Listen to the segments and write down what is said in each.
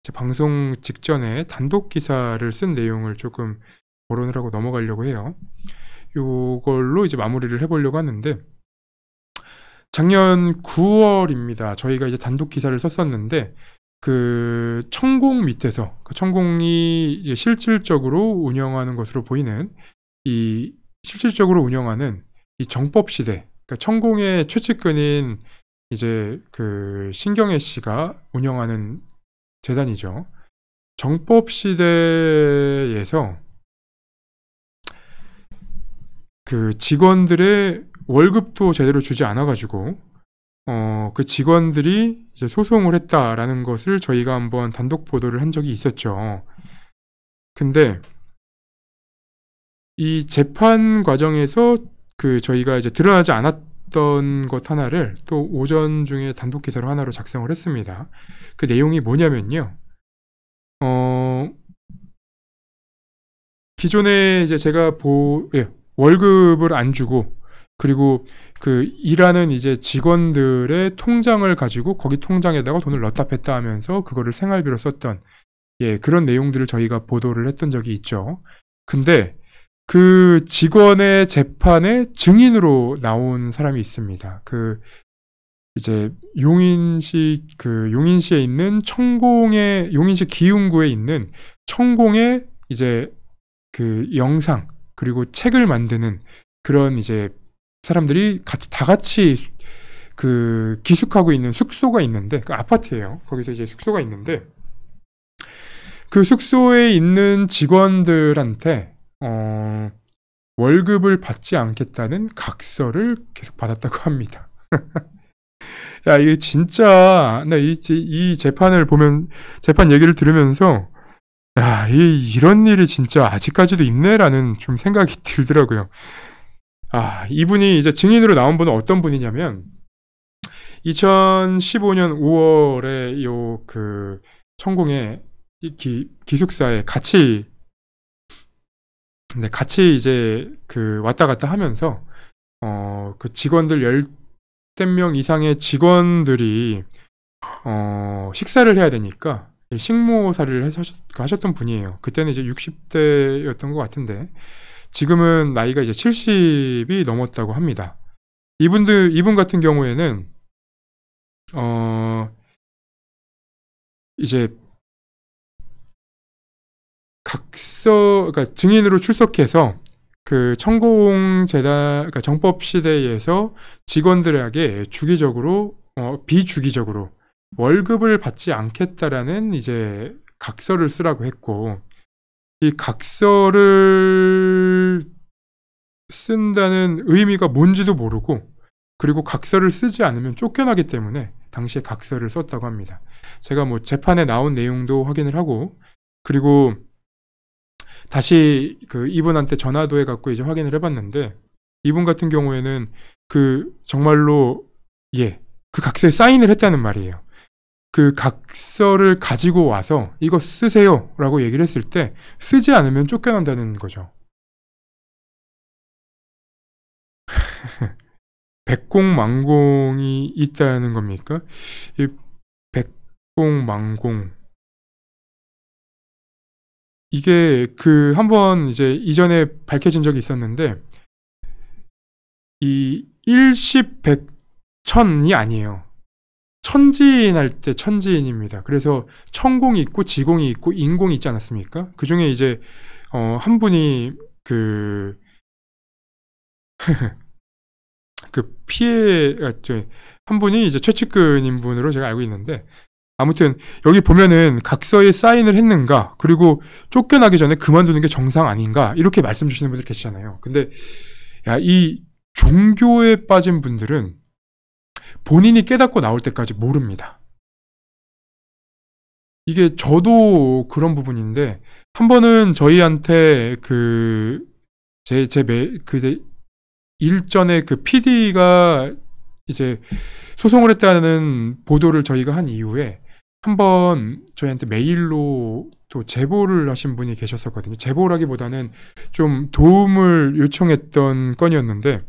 제 방송 직전에 단독 기사를 쓴 내용을 조금 거론을 하고 넘어가려고 해요. 요걸로 이제 마무리를 해보려고 하는데, 작년 9월입니다. 저희가 이제 단독 기사를 썼었는데, 그 천공 밑에서, 그 천공이 이제 실질적으로 운영하는 것으로 보이는 실질적으로 운영하는 이 정법시대, 그러니까 천공의 최측근인 이제 그 신경애 씨가 운영하는 재단이죠. 정법시대에서 그 직원들의 월급도 제대로 주지 않아가지고 그 직원들이 이제 소송을 했다라는 것을 저희가 한번 단독 보도를 한 적이 있었죠. 근데 이 재판 과정에서 그 저희가 이제 드러나지 않았던 것 하나를 또 오전 중에 단독 기사로 하나로 작성을 했습니다. 그 내용이 뭐냐면요. 기존에 이제 제가 월급을 안 주고, 그리고 그 일하는 이제 직원들의 통장을 가지고 거기 통장에다가 돈을 넣다 뺐다 하면서 그거를 생활비로 썼던 그런 내용들을 저희가 보도를 했던 적이 있죠. 근데 그 직원의 재판에 증인으로 나온 사람이 있습니다. 그 이제 용인시에 있는 용인시 기흥구에 있는 천공의 이제 그 영상 그리고 책을 만드는 그런 이제 사람들이 다 같이 그 기숙하고 있는 숙소가 있는데, 그 아파트예요. 거기서 이제 숙소가 있는데, 그 숙소에 있는 직원들한테 월급을 받지 않겠다는 각서를 계속 받았다고 합니다. 야, 이게 진짜, 이 재판 얘기를 들으면서, 야, 이런 일이 진짜 아직까지도 있네라는 좀 생각이 들더라고요. 이분이 이제 증인으로 나온 분은 어떤 분이냐면, 2015년 5월에 그 천공의 기숙사에 같이 이제 그 왔다 갔다 하면서, 그 직원들 10명 이상의 직원들이, 식사를 해야 되니까, 식모사를 하셨던 분이에요. 그때는 이제 60대였던 것 같은데, 지금은 나이가 이제 70이 넘었다고 합니다. 이분 같은 경우에는, 이제, 그러니까 증인으로 출석해서, 그 그러니까 정법시대에서 직원들에게 비주기적으로 월급을 받지 않겠다라는 이제 각서를 쓰라고 했고, 이 각서를 쓴다는 의미가 뭔지도 모르고, 그리고 각서를 쓰지 않으면 쫓겨나기 때문에 당시에 각서를 썼다고 합니다. 제가 뭐 재판에 나온 내용도 확인을 하고, 그리고 다시 그 이분한테 전화도 해갖고 이제 확인을 해봤는데, 이분 같은 경우에는 그 정말로 그 각서에 사인을 했다는 말이에요. 그 각서를 가지고 와서 이거 쓰세요 라고 얘기를 했을 때 쓰지 않으면 쫓겨난다는 거죠. 백공망공이 있다는 겁니까? 이 백공망공, 이게 그 한번 이제 이전에 밝혀진 적이 있었는데, 이 일십백천이 아니에요. 천지인 할 때 천지인입니다. 그래서 천공이 있고 지공이 있고 인공이 있지 않았습니까? 그 중에 이제 한 분이 그 한 분이 이제 최측근인 분으로 제가 알고 있는데, 아무튼 여기 보면은 각서에 사인을 했는가, 그리고 쫓겨나기 전에 그만두는 게 정상 아닌가, 이렇게 말씀 주시는 분들 계시잖아요. 근데 이 종교에 빠진 분들은 본인이 깨닫고 나올 때까지 모릅니다. 이게 저도 그런 부분인데, 한 번은 저희한테 일전에 그 PD가 이제 소송을 했다는 보도를 저희가 한 이후에 한번 저희한테 메일로 또 제보를 하신 분이 계셨었거든요. 제보라기보다는 좀 도움을 요청했던 건이었는데,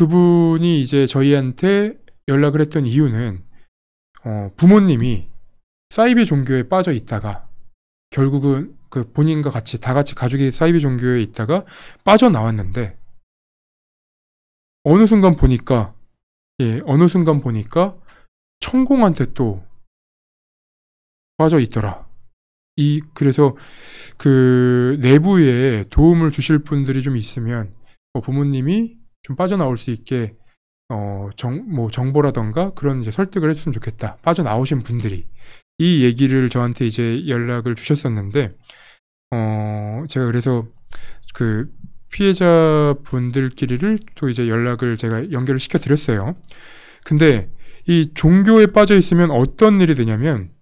그분이 이제 저희한테 연락을 했던 이유는 부모님이 사이비 종교에 빠져 있다가 결국은 그 본인과 같이 다 같이 가족이 사이비 종교에 있다가 빠져나왔는데 어느 순간 보니까 천공한테 또 빠져 있더라. 그래서 그 내부에 도움을 주실 분들이 좀 있으면 부모님이 좀 빠져나올 수 있게 정보라던가 그런 이제 설득을 해줬으면 좋겠다. 빠져나오신 분들이 이 얘기를 저한테 이제 연락을 주셨었는데 제가 그래서 그 피해자 분들끼리를 또 이제 연락을 제가 연결을 시켜 드렸어요. 근데 이 종교에 빠져 있으면 어떤 일이 되냐면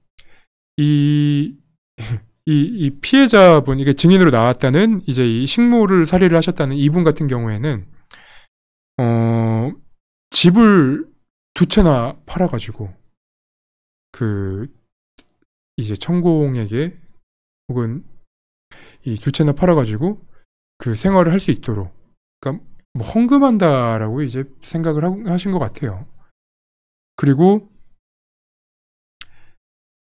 이 피해자분, 이게 증인으로 나왔다는 이제 이 식모를 살해를 하셨다는 이분 같은 경우에는 집을 2채나 팔아가지고 이제 천공에게 혹은 이 2채나 팔아가지고 그 생활을 할 수 있도록, 그러니까 뭐 헌금한다라고 이제 생각을 하신 것 같아요. 그리고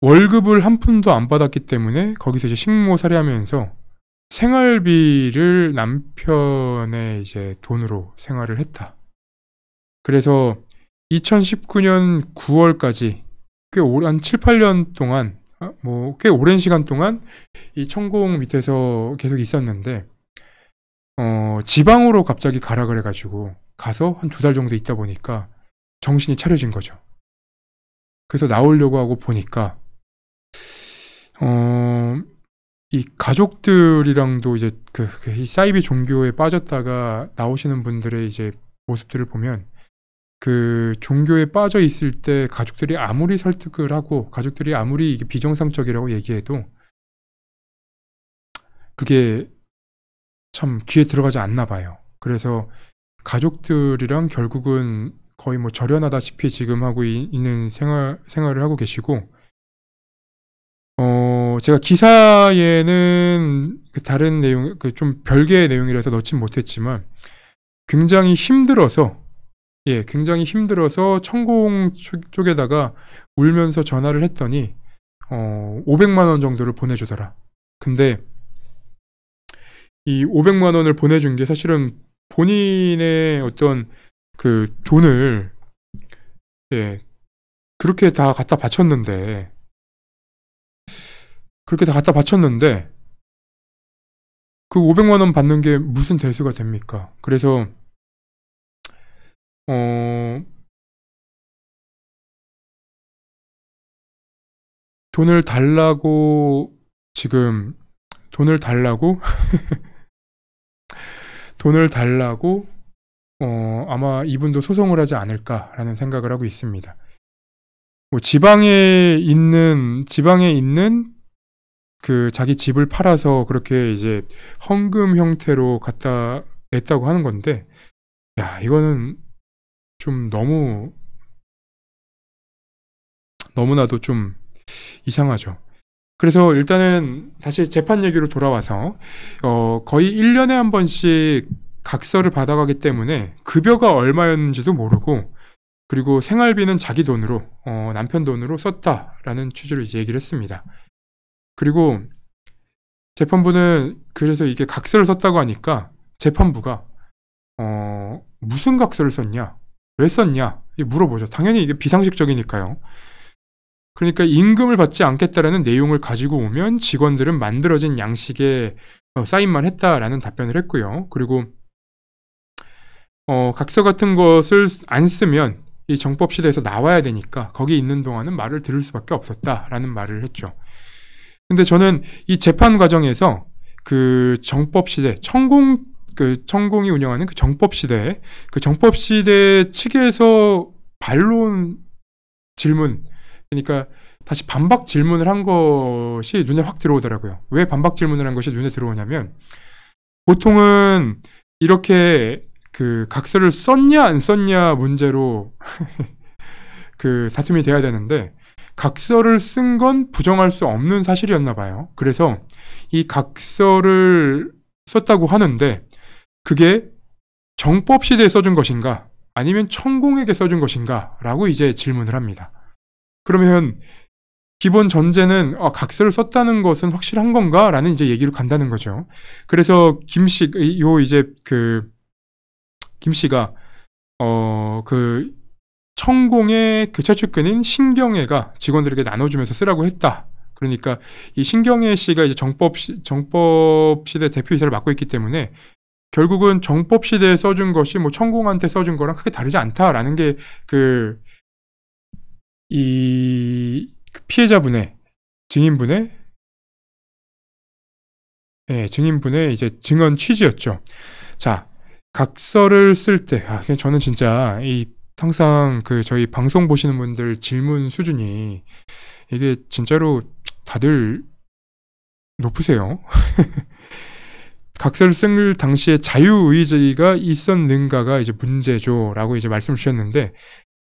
월급을 한 푼도 안 받았기 때문에 거기서 이제 식모 살해하면서 생활비를 남편의 이제 돈으로 생활을 했다. 그래서 2019년 9월까지 한 7, 8년 동안 꽤 오랜 시간 동안 이 천공 밑에서 계속 있었는데 지방으로 갑자기 가라 그래가지고 가서 한 2달 정도 있다 보니까 정신이 차려진 거죠. 그래서 나오려고 하고 보니까 이 가족들이랑도 이제 이 사이비 종교에 빠졌다가 나오시는 분들의 이제 모습들을 보면 그 종교에 빠져 있을 때 가족들이 아무리 설득을 하고 가족들이 아무리 이게 비정상적이라고 얘기해도 그게 참 귀에 들어가지 않나 봐요. 그래서 가족들이랑 결국은 거의 뭐 절연하다시피 지금 하고 있는 생활을 하고 계시고, 제가 기사에는 다른 내용, 좀 별개의 내용이라서 넣진 못했지만 굉장히 힘들어서 천공 쪽에다가 울면서 전화를 했더니 500만 원 정도를 보내주더라. 근데 이 500만 원을 보내준 게 사실은 본인의 어떤 그 돈을 그렇게 다 갖다 바쳤는데 그 500만 원 받는 게 무슨 대수가 됩니까? 그래서 돈을 달라고 아마 이분도 소송을 하지 않을까라는 생각을 하고 있습니다. 뭐 지방에 있는 그 자기 집을 팔아서 그렇게 이제 헌금 형태로 갖다 냈다고 하는 건데, 야, 이거는 좀 너무나도 좀 이상하죠. 그래서 일단은 다시 재판 얘기로 돌아와서 거의 1년에 한 번씩 각서를 받아가기 때문에 급여가 얼마였는지도 모르고, 그리고 생활비는 자기 돈으로 남편 돈으로 썼다라는 취지로 이제 얘기를 했습니다. 그리고 재판부는 그래서 이게 각서를 썼다고 하니까 재판부가 무슨 각서를 썼냐, 왜 썼냐 물어보죠. 당연히 이게 비상식적이니까요. 그러니까 임금을 받지 않겠다라는 내용을 가지고 오면 직원들은 만들어진 양식에 사인만 했다라는 답변을 했고요. 그리고 각서 같은 것을 안 쓰면 이 정법시대에서 나와야 되니까 거기 있는 동안은 말을 들을 수밖에 없었다라는 말을 했죠. 근데 저는 이 재판 과정에서 그 정법시대, 천공이 운영하는 그 정법시대 측에서 반론 질문, 그러니까 다시 반박 질문을 한 것이 눈에 확 들어오더라고요. 왜 반박 질문을 한 것이 눈에 들어오냐면, 보통은 이렇게 그 각서를 썼냐 안 썼냐 문제로 그 다툼이 돼야 되는데, 각서를 쓴 건 부정할 수 없는 사실이었나 봐요. 그래서 이 각서를 썼다고 하는데 그게 정법 시대에 써준 것인가, 아니면 천공에게 써준 것인가? 라고 이제 질문을 합니다. 그러면 기본 전제는 각서를 썼다는 것은 확실한 건가? 라는 이제 얘기로 간다는 거죠. 그래서 김씨가 천공의 그 최측근인 신경애가 직원들에게 나눠주면서 쓰라고 했다. 그러니까 이 신경애 씨가 이제 정법시대 대표이사를 맡고 있기 때문에 결국은 정법시대에 써준 것이 뭐 천공한테 써준 거랑 크게 다르지 않다라는 게 이 피해자분의 증인분의 이제 증언 취지였죠. 자, 각서를 쓸 때, 그냥 저는 진짜 항상 저희 방송 보시는 분들 질문 수준이 이게 진짜로 다들 높으세요. 각서를 쓸 당시에 자유의지가 있었는가가 이제 문제죠라고 이제 말씀 주셨는데,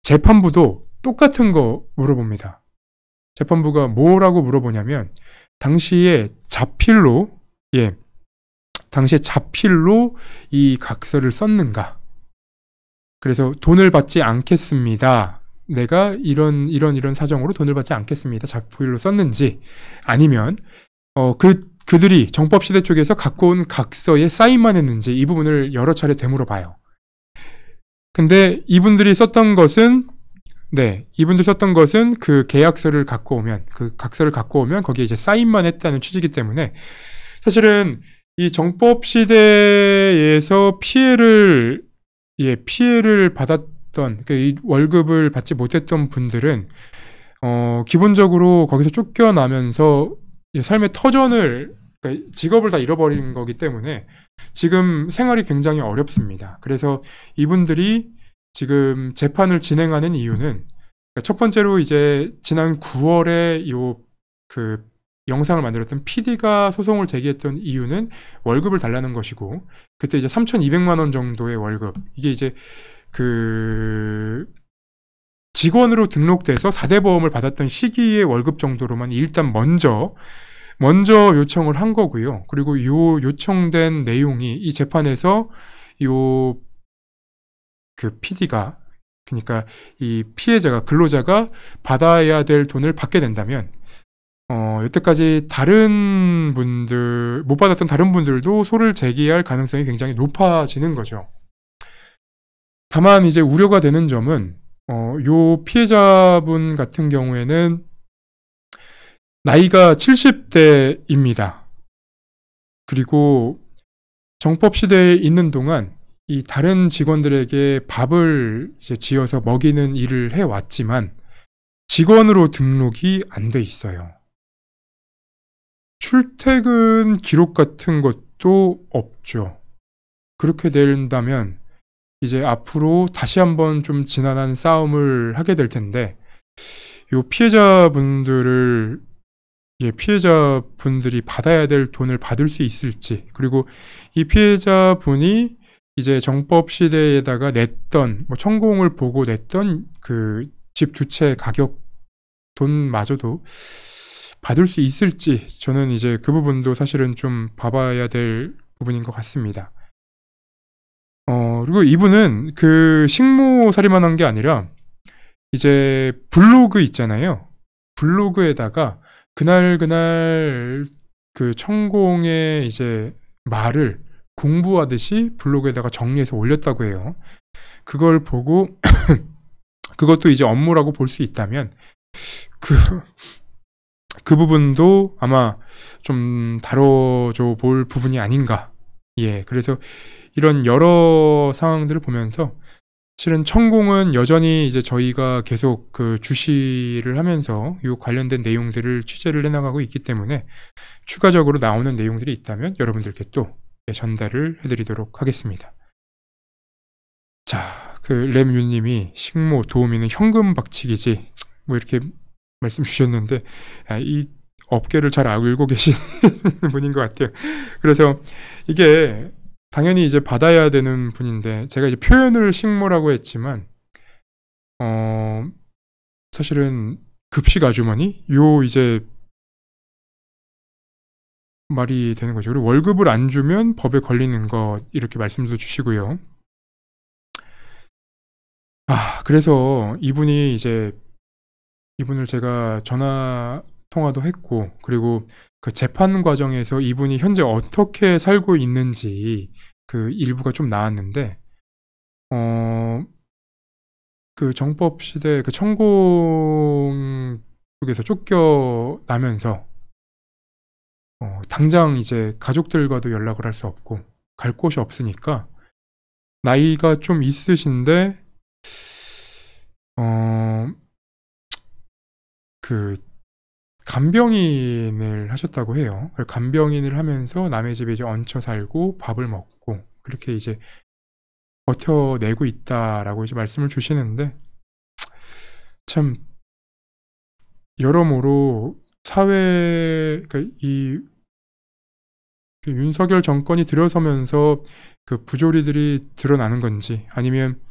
재판부도 똑같은 거 물어봅니다. 재판부가 뭐라고 물어보냐면 당시에 자필로 이 각서를 썼는가. 그래서 돈을 받지 않겠습니다. 내가 이런 사정으로 돈을 받지 않겠습니다. 자필로 썼는지, 아니면 그들이 정법시대 쪽에서 갖고 온 각서에 사인만 했는지, 이 부분을 여러 차례 되물어 봐요. 근데 이분들이 썼던 것은 그 계약서를 갖고 오면, 그 각서를 갖고 오면 거기에 이제 사인만 했다는 취지이기 때문에, 사실은 이 정법시대에서 피해를 받았던, 이 월급을 받지 못했던 분들은 기본적으로 거기서 쫓겨나면서 삶의 터전을, 그러니까 직업을 다 잃어버린 거기 때문에 지금 생활이 굉장히 어렵습니다. 그래서 이분들이 지금 재판을 진행하는 이유는, 첫 번째로 이제 지난 9월에 영상을 만들었던 PD가 소송을 제기했던 이유는 월급을 달라는 것이고, 그때 이제 3,200만 원 정도의 월급, 이게 이제 직원으로 등록돼서 4대 보험을 받았던 시기의 월급 정도로만 일단 먼저 요청을 한 거고요. 그리고 요 요청된 내용이 이 재판에서 PD가, 그러니까 이 피해자가, 근로자가 받아야 될 돈을 받게 된다면 여태까지 못 받았던 다른 분들도 소를 제기할 가능성이 굉장히 높아지는 거죠. 다만 이제 우려가 되는 점은 요 피해자분 같은 경우에는 나이가 70대입니다. 그리고 정법시대에 있는 동안 이 다른 직원들에게 밥을 이제 지어서 먹이는 일을 해왔지만 직원으로 등록이 안 돼 있어요. 출퇴근 기록 같은 것도 없죠. 그렇게 된다면 이제 앞으로 다시 한번 좀 지난한 싸움을 하게 될 텐데, 요 피해자분들이 받아야 될 돈을 받을 수 있을지, 그리고 이 피해자분이 이제 정법시대에다가 냈던, 천공을 보고 냈던 그 집 두 채 가격 돈마저도 받을 수 있을지, 저는 이제 그 부분도 사실은 좀 봐봐야 될 부분인 것 같습니다. 그리고 이분은 식모살이만 한 게 아니라 이제 블로그 있잖아요. 블로그에다가 그날 그 천공의 이제 말을 공부하듯이 블로그에다가 정리해서 올렸다고 해요. 그걸 보고 그것도 이제 업무라고 볼 수 있다면 그 부분도 아마 좀 다뤄줘 볼 부분이 아닌가. 그래서 이런 여러 상황들을 보면서 실은 천공은 여전히 이제 저희가 계속 주시를 하면서 이 관련된 내용들을 취재를 해나가고 있기 때문에 추가적으로 나오는 내용들이 있다면 여러분들께 또 전달을 해드리도록 하겠습니다. 자, 램유님이 식모 도우미는 현금 박치기지 이렇게 말씀 주셨는데, 이 업계를 잘 알고 계신 분인 것 같아요. 그래서 이게 당연히 이제 받아야 되는 분인데, 제가 이제 표현을 식모라고 했지만 사실은 급식 아주머니 이제 말이 되는 거죠. 그리고 월급을 안 주면 법에 걸리는 것, 이렇게 말씀도 주시고요. 그래서 이분을 제가 전화 통화도 했고, 그리고 그 재판 과정에서 이분이 현재 어떻게 살고 있는지 그 일부가 좀 나왔는데, 어, 그 정법 시대 그 천공 쪽에서 쫓겨나면서 당장 이제 가족들과도 연락을 할 수 없고 갈 곳이 없으니까 나이가 좀 있으신데 그 간병인을 하셨다고 해요. 간병인을 하면서 남의 집에 이제 얹혀 살고 밥을 먹고 그렇게 이제 버텨내고 있다라고 이제 말씀을 주시는데, 참 여러모로 사회 그러니까 그 윤석열 정권이 들어서면서 그 부조리들이 드러나는 건지, 아니면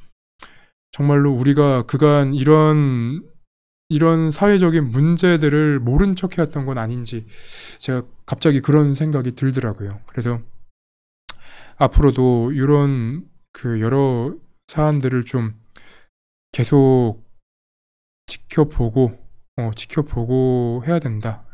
정말로 우리가 그간 이런 사회적인 문제들을 모른 척 해왔던 건 아닌지 제가 갑자기 그런 생각이 들더라고요. 그래서 앞으로도 이런 그 여러 사안들을 좀 계속 지켜보고 해야 된다.